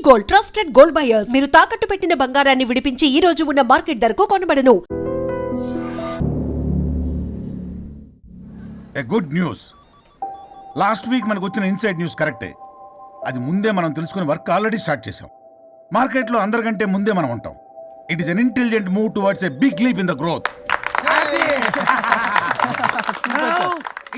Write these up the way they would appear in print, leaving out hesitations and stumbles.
Gold, trusted gold buyers. మీరు తాకట్టు పెట్టిన బంగారాన్ని విడిపించి ఈ రోజు ఉన్న మార్కెట్ ధరకు కొనబడను. A good news. Last week మనకు వచ్చిన ఇన్సైడ్ న్యూస్ కరెక్టే. అది ముందే మనం తెలుసుకుని వర్క్ ఆల్రెడీ స్టార్ట్ చేసాం. మార్కెట్లో అందరికంటే ముందే మనం ఉంటాం. It is an intelligent move towards a big leap in the growth.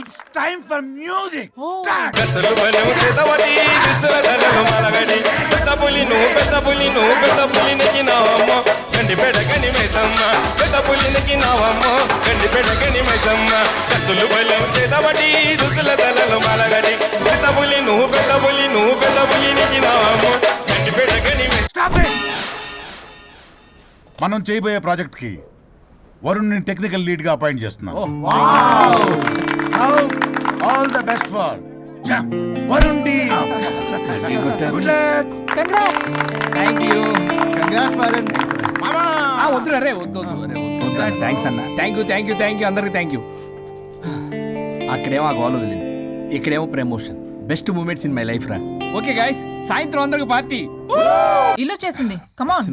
It's time for music. కత్తులు బలము చేతవటి దుస్తుల ధరలు మలగడి పెద్ద పులినికి నావమ్మ గండి పెడగని మైసమ్మ పెద్ద పులినికి నావమ్మ గండి పెడగని మైసమ్మ కత్తులు బలము చేతవటి దుస్తుల ధరలు మలగడి పెద్ద పులినికి నావమ్మ గండి పెడగని మనం చేయబోయే ప్రాజెక్ట్ కి వరుణ్ టెక్నికల్ లీడ్ గా అపాయింట్ చేస్తున్నాం. All the best for Varun team. Good luck. Congrats. Thank you. Congrats Varun. వద్దురా రే, వద్దు థ్యాంక్స్ అన్న. థ్యాంక్ యూ అందరికి థ్యాంక్ యూ. అక్కడేమో ఆ గోల్ వదిలింది, ఇక్కడేమో promotion. Best moments in my life రా. ఓకే గైస్, సాయంత్రం అందరికి పార్టీ. ఇల్లు చేసింది, కమాన్.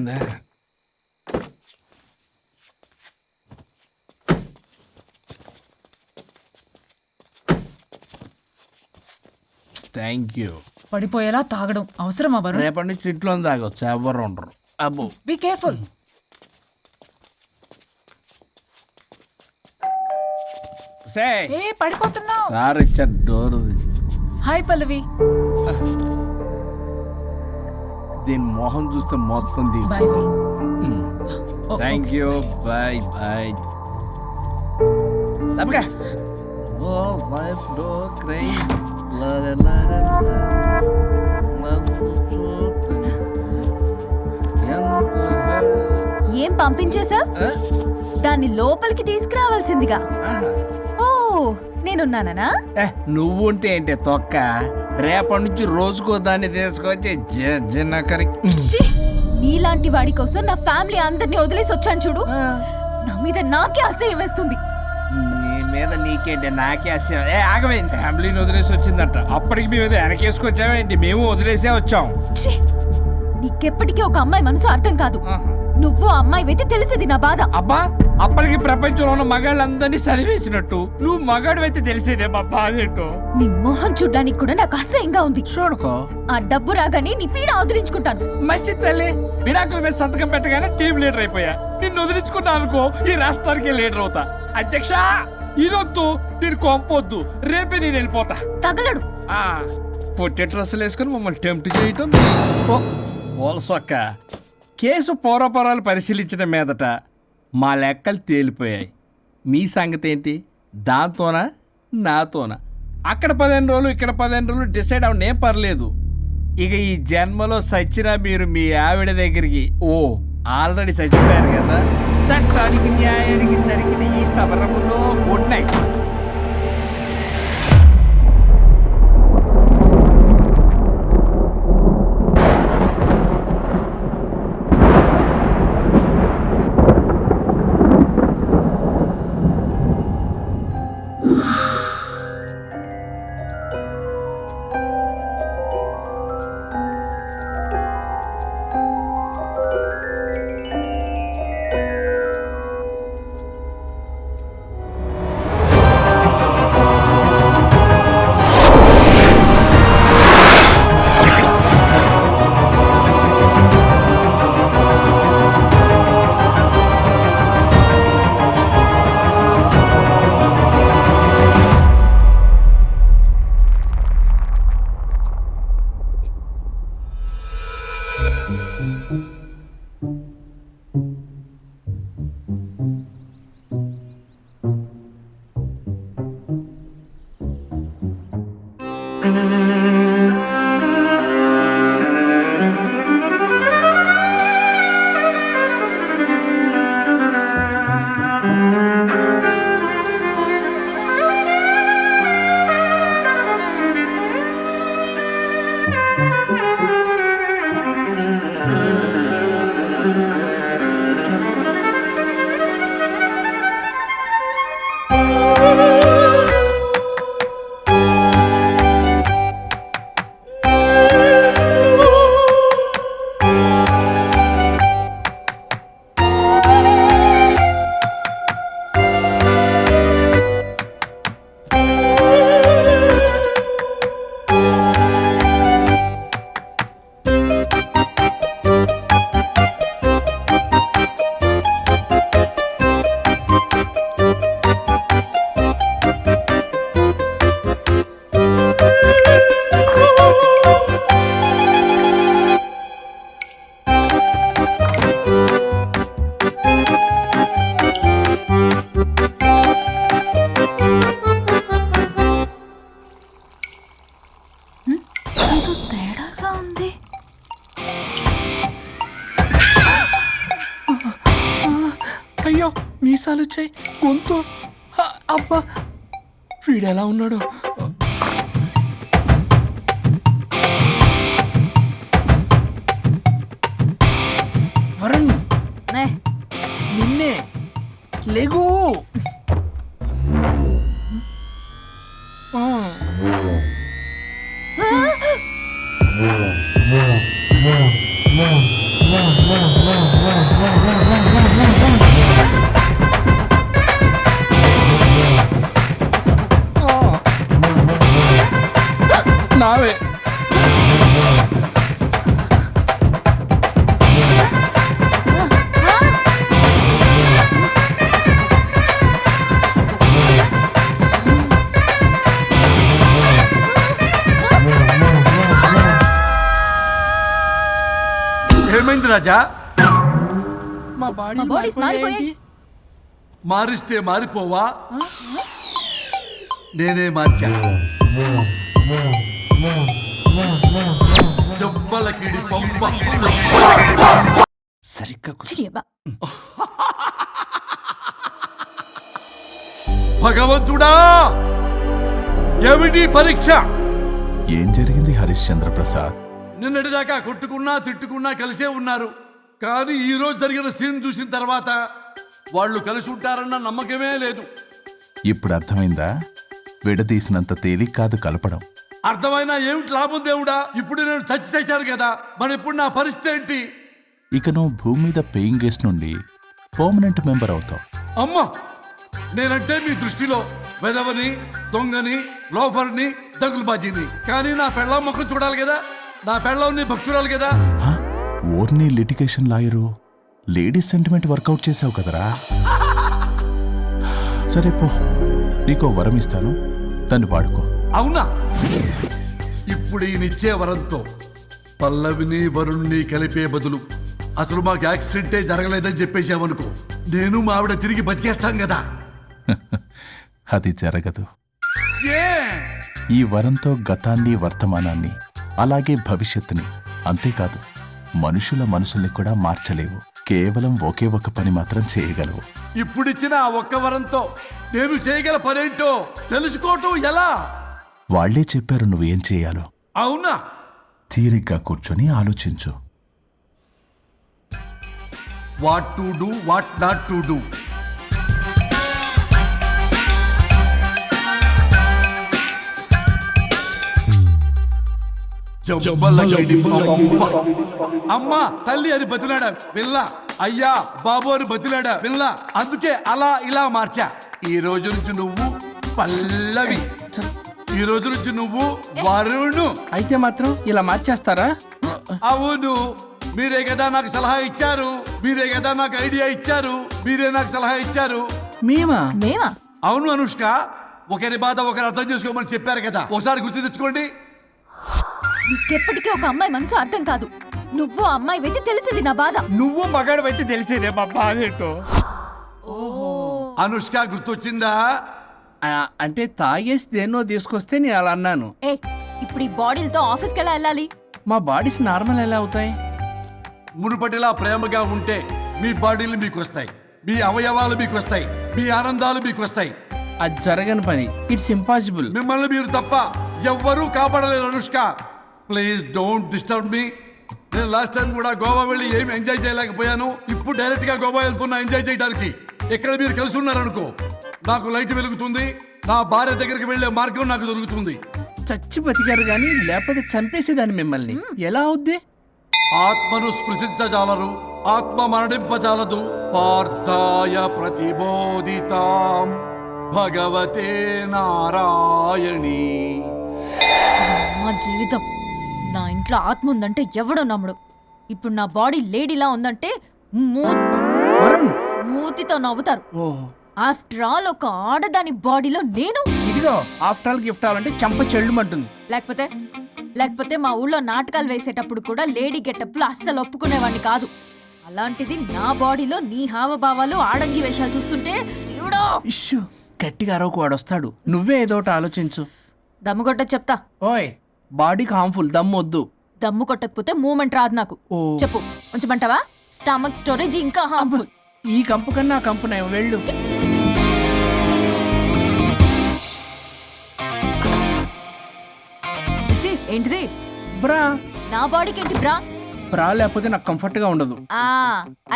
Thank you. పడిపోయేలా తాగడం అవసరమా వరుణ్? రేపటి నుంచి ఇంట్లో తాగొచ్చు, ఎవరు ఉండరు. అబ్బో, బీ కేర్ఫుల్. ఏ పడిపోతున్నావు? సార్ ఇచ్చారు డోర్. హాయ్ పల్లవి. దీని మొహం చూస్తే మొత్తం దిగు. Bye. Thank you. Bye bye. సబ్గా ఓ వైఫ్ డో క్రై ఏం పంపించేశా? దాన్ని లోపలికి తీసుకురావాల్సిందిగా. ఓ నేనున్నానా? నువ్వు ఉంటే ఏంటి తొక్క? రేపటి నుంచి రోజుకో దాన్ని తీసుకొచ్చి జనకరి. నీలాంటి వాడి కోసం నా ఫ్యామిలీ అందరినీ వదిలేసి వచ్చాను చూడు. నా మీద నాకే అసహ్యం వేస్తుంది. నీ మీద నీకేంటి, నాకే అసహ్యం. ఆగవేంటి? ఫ్యామిలీని వదిలేసి వచ్చిందంట, అప్పటికి మేము ఏదో వెనకేసుకొచ్చామేంటి? మేము వదిలేసే వచ్చాం. నీకెప్పటికీ ఒక అమ్మాయి మనసు అర్థం కాదు. నువ్వు అమ్మాయి అయితే తెలిసేది నా బాధ. అబ్బా, అప్పటికి ప్రపంచంలో ఉన్న మగాళ్ళందరినీ చదివేసినట్టు నువ్వు మగాడు అయితే తెలిసేదే మా బాధ ఏంటో. నీ మొహం చూడ్డానికి కూడా నాకు అసహ్యంగా ఉంది. చూడుకో, ఆ డబ్బు రాగానే నీ పీడ వదిలించుకుంటాను. మంచి తల్లి. విడాకుల మీద సంతకం పెట్టగానే టీం లీడర్ అయిపోయా. నిన్ను వదిలించుకున్నా అనుకో, ఈ రాష్ట్రానికి లీడర్ అవుతా. అధ్యక్ష, ఇదొద్దు, నేను కొంపొద్దు, రేపే నేను వెళ్ళిపోతా. తగలడు. పొట్టి డ్రెస్సులు వేసుకుని మమ్మల్ని టెంప్ట్ చేయటం. ఓల్సొక్క కేసు పూర్వపరాలు పరిశీలించిన మీదట మా లెక్కలు తేలిపోయాయి. మీ సంగతి ఏంటి? దాంతోనా నాతోనా? అక్కడ 15 రోజులు, ఇక్కడ 15 రోజులు డిసైడ్ అవనేం పర్లేదు. ఇక ఈ జన్మలో సచ్చినా మీరు మీ ఆవిడ దగ్గరికి ఆల్రెడీ చచ్చిపోయారు కదా. చట్టానికి న్యాయానికి జరిగిన ఈ సమరములో గుడ్ నైట్. మీసాలు వచ్చాయి, గొంతు అబ్బా, వీడు ఎలా ఉన్నాడు? వరుణ్, నిన్నే లేగు. నావే ఏమైంది రాజా? మా బాడీస్ మారిపోయాయి. మారిస్తే మారిపోవా? నేనే మార్చా. జబ్బలకిడి పంప. సరిగ్గా కూర్చో. చిరియబ్బా. భగవంతుడా, ఏమిటి పరీక్ష? ఏం జరిగింది హరిశ్చంద్ర ప్రసాద్? నిన్నటిదాకా కొట్టుకున్నా తిట్టుకున్నా కలిసే ఉన్నారు. కానీ ఈ రోజు జరిగిన సీన్ చూసిన తర్వాత వాళ్ళు కలిసి ఉంటారన్న నమ్మకమే లేదు. ఇప్పుడు అర్థమైందా? విడదీసినంత తేలిక కాదు కలపడం. అర్థమైనా ఏమిటి లాభం దేవుడా? ఇప్పుడు నేను చచ్చాను కదా, మరి ఇప్పుడు నా పరిస్థితి ఏంటి? ఇక నువ్వు భూమి మీద పేయింగ్ గెస్ట్ నుండి పర్మనెంట్ మెంబర్ అవుతావు. అమ్మా, నేనంటే మీ దృష్టిలో వెదవని, దొంగని, లోఫర్ని, దగులుబాజీని. కానీ నా పెళ్ళం ముఖం చూడాలి కదా, నా పెళ్ళంని భక్తురాలు కదా. హ? ఓర్ని litigation lawyer, ladies sentiment work out చేసావు కదరా. సరే పో, నీకో వరం ఇస్తాను, దాన్ని వాడుకో. అవునా? ఇప్పుడు ఈయనిచ్చే వరంతో పల్లవిని వరుణ్ణి కలిపే బదులు అసలు మాకు యాక్సిడెంటే జరగలేదని చెప్పేసామనుకో, నేను మా ఆవిడ తిరిగి బతికేస్తాం కదా. అది జరగదు. ఏ? ఈ వరంతో గతాన్ని, వర్తమానాన్ని, అలాగే భవిష్యత్తుని, అంతేకాదు మనుషుల మనసుల్ని కూడా మార్చలేవు. కేవలం ఒకే ఒక పని మాత్రం చేయగలవు. ఇప్పుడిచ్చిన ఆ ఒక్క వరంతో నేను చేయగల పనేంటో తెలుసుకోవటం ఎలా? వాళ్లే చెప్పారు నువ్వేం చేయాలో. అవునా? తీరిగ్గా కూర్చొని ఆలోచించు. What to do, what not to do. అమ్మా తల్లి అని బతిలాడా పిల్ల, అయ్యా బాబు అని బతిలాడా పిల్ల. అందుకే అలా ఇలా మార్చా. ఈ రోజు నుంచి నువ్వు పల్లవి, ఈ రోజు నుంచి నువ్వు వరుణు. అయితే మాత్రం ఇలా మార్చేస్తారా? అవును, మీరే కదా నాకు సలహా ఇచ్చారు, మీరే కదా నాకు ఐడియా ఇచ్చారు, మీరే నాకు సలహా ఇచ్చారు. మేమా? మేమా? అవును అనుష్క, ఒకరి బాధ ఒకరు అర్థం చేసుకోమని చెప్పారు కదా, ఒకసారి గుర్తు తెచ్చుకోండి. నీకెప్పటికీ ఒక అమ్మాయి మనసు అర్థం కాదు. నువ్వు ఆ అమ్మాయి వెతి తెలిసేది నా బాధ. నువ్వు మగాడు అయితే తెలిసేదే మా బాధ ఏంటో. అనుష్క గుర్తొచ్చిందా? అంటే తాగేసి దేన్నో తీసుకొస్తే నేను అలా అన్నాను. ఏ, ఇప్పుడు ఈ బాడీలతో ఆఫీస్కి ఎలా వెళ్ళాలి? మా బాడీస్ నార్మల్ ఎలా అవుతాయి? మునుపటిలా ప్రేమగా ఉంటే మీ బాడీలు మీకు వస్తాయి, మీ అవయవాలు మీకు వస్తాయి, మీ ఆనందాలు మీకు వస్తాయి. అది జరగని పని. It's impossible. మిమ్మల్ని మీరు తప్ప ఎవ్వరూ కాపాడలేరు Anushka. Please don't disturb me. నేను లాస్ట్ టైం కూడా గోవా వెళ్ళి ఏమి ఎంజాయ్ చేయలేకపోయాను. ఇప్పుడు డైరెక్ట్ గా గోవా వెళ్తున్నా ఎంజాయ్ చేయడానికి. ఎక్కడ మీరు కలిసి ఉన్నారనుకో, నాకు లైట్ వెలుగుతుంది, నా భార్య దగ్గరికి వెళ్లే మార్గం నాకు దొరుకుతుంది. చచ్చి బతికారు గాని లేకపోతే చంపేసేదాన్ని మిమ్మల్ని. ఎలా అవుద్ది? ఆత్మను స్పృశించజాలరు, ఆత్మ మరణింపజాలదు. పార్థాయ ప్రతిబోధితాం భగవతే నారాయణి. మా జీవితం, నా ఇంట్లో ఆత్మ ఉందంటే ఎవడో నమ్ముడు. ఇప్పుడు నా బాడీ లేడీలా ఉందంటే వరుణ్, మూతితో నవ్వుతారు. ఓహో, ఆఫ్టర్ ఆల్ ఒక ఆడదాని బాడీలో నేను. ఇదిగో ఆఫ్టర్ ఆల్ గిఫ్ట్ అవ్వాలంటే చంప చెల్లుమంటుంది. లేకపోతే మా ఊళ్ళో నాటకాలు వేసేటప్పుడు కూడా లేడీ గెటప్లు అస్సలు ఒప్పుకునేవాడిని కాదు. అలాంటిది నా బాడీలో నీ హావభావాలు, ఆడంగి వేషాలు చూస్తుంటే దేవుడా! ఇష్యూ, గట్టిగా అరవకు, వాడు వస్తాడు. నువ్వే ఏదో ఒకటి ఆలోచించు. దమ్ము కొట్ట చెప్తా. ఓయ్, బాడీకి హార్మ్ఫుల్, దమ్మొద్దు. దమ్ము కొట్టకపోతే మూమెంట్ రాదు నాకు. ఓ. చెప్పు, ఉంచమంటావా? స్టమక్ స్టోరేజ్ ఇంకా హార్మ్ఫుల్. ఈ కంపు కన్నా ఆ కంపు నేను వెళ్ళు. చిచి ఏంటిది? బ్రా నా బాడీకి ఏంటి బ్రా? బ్రా లేకపోతే నాకు కంఫర్ట్ గా ఉండదు. ఆ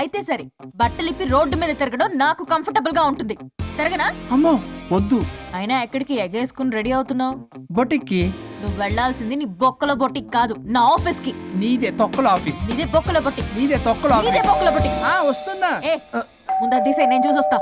అయితే సరే, బట్టలిప్పి రోడ్డు మీద తిరగడం నాకు కంఫర్టబుల్ గా ఉంటుంది. తిరగనా? అమ్మో వద్దు. అయినా ఎక్కడికి ఎగేసుకుని రెడీ అవుతున్నావు? బొటిక్కి. నువ్వు వెళ్లాల్సింది నీ బొక్కల బొట్టికి కాదు, నా ఆఫీస్ కి. నీదే తొక్కల ఆఫీస్. నీదే బొక్కల బొట్టికి. నీదే తొక్కల నీదే ఆఫీస్. బొక్కల బొట్టికి. వస్తున్నా. ఏ ముందు అది తీసేయ్, నేను చూసొస్తా.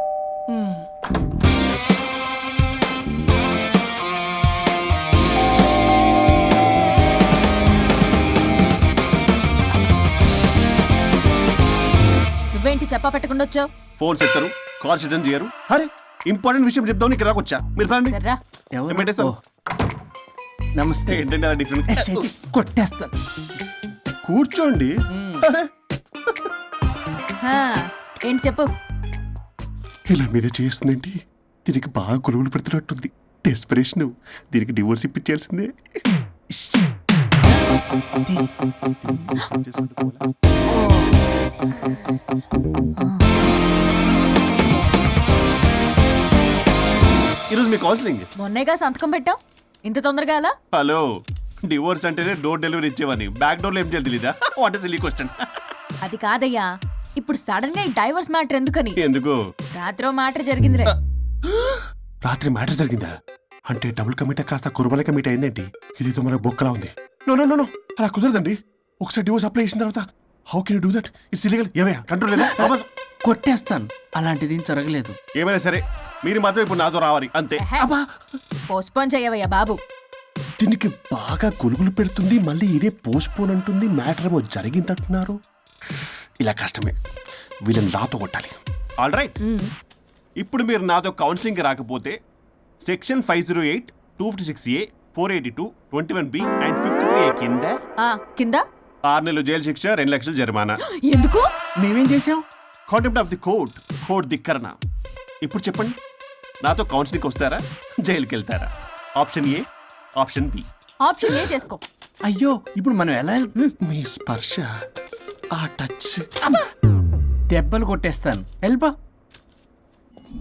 నువ్వేంటి చెప్పా పెట్టకుండా వచ్చావు? ఫోన్ చెప్తారు, కాల్ రిటర్న్ చేయరు. అరే ఇంపార్టెంట్ విషయం చెప్దాం ఇక్కడ రాకొచ్చా. మీరు రండి. సర్రా. ఎవరు? ఏం పెట్టేస్తావు? నమస్తే. ఏంటంటే అలా డిఫరెంట్. చేతి కొట్టేస్తాను. కూర్చోండి. అరే హా, ఏంటి చెప్పు. ఇలా మీరే చేస్తుందేంటి? దీనికి బాగా కొలువులు పెడుతున్నట్టుంది. డెస్పరేషన్. దీనికి డివోర్స్ ఇప్పించాల్సిందే. ఈరోజు మీ కౌన్సిలింగ్. మొన్నేగా సంతకం పెట్టావు, ఇంత తొందరగా అలా? హలో, డివోర్స్ అంటేనే డోర్ డెలివరీ ఇచ్చేవాడిని. బ్యాక్ డోర్ లో ఏం చేయాలి తెలీదా? What is silly question. అది కాదయ్యా, ఇప్పుడు సడన్ గా ఈ డైవర్స్ మ్యాటర్ ఎందుకని? ఎందుకు? రాత్రో మ్యాటర్ జరిగిందిలే. రాత్రి మ్యాటర్ జరిగిందా? అంటే డబుల్ కమిట్ కాస్త కుర్బల కమిట్ అయిందేంటి? ఇది మనకు బొక్కలా ఉంది. నో నో నో నో, అలా కుదరదండి. ఒకసారి డివోర్స్ అప్లై చేసిన తర్వాత how can you do that? It's illegal. ఏమయ్యా కంట్రోల్ లేదా? కొట్టేస్తాను. అలాంటిది ఏం జరగలేదు. ఏమైనా సరే మీరు మాత్రం ఇప్పుడు నాతో రావాలి అంతే. అబ్బా, పోస్ట్పోన్ చేయవయ్యా బాబు. దీనికి బాగా కొలుగులు పెడుతుంది, మళ్ళీ ఇదే పోస్ట్ పోన్ అంటుంది. మ్యాటర్ ఏమో జరిగిందంటున్నారు. ఇలా కష్టమే. వీళ్ళని నాతో కొట్టాలి. ఆల్ రైట్, ఇప్పుడు మీరు నాతో కౌన్సిలింగ్కి రాకపోతే section 508, 256A, 482, 21B and 53A కింద కింద 6 నెలలు జైలు శిక్ష, 2 లక్షలు జరిమానా. ఎందుకు? మేమేం చేసాం? Contempt of the court, court ధిక్కరణ. ఇప్పుడు చెప్పండి, నాతో కౌన్సిలింగ్కి వస్తారా, జైలుకి వెళ్తారా? Option A, option B. Option A చేసుకో. అయ్యో ఇప్పుడు మనం ఎలా మీ స్పర్శ, ఆ టచ్. దెబ్బలు కొట్టేస్తాను. వెళ్ళిపో.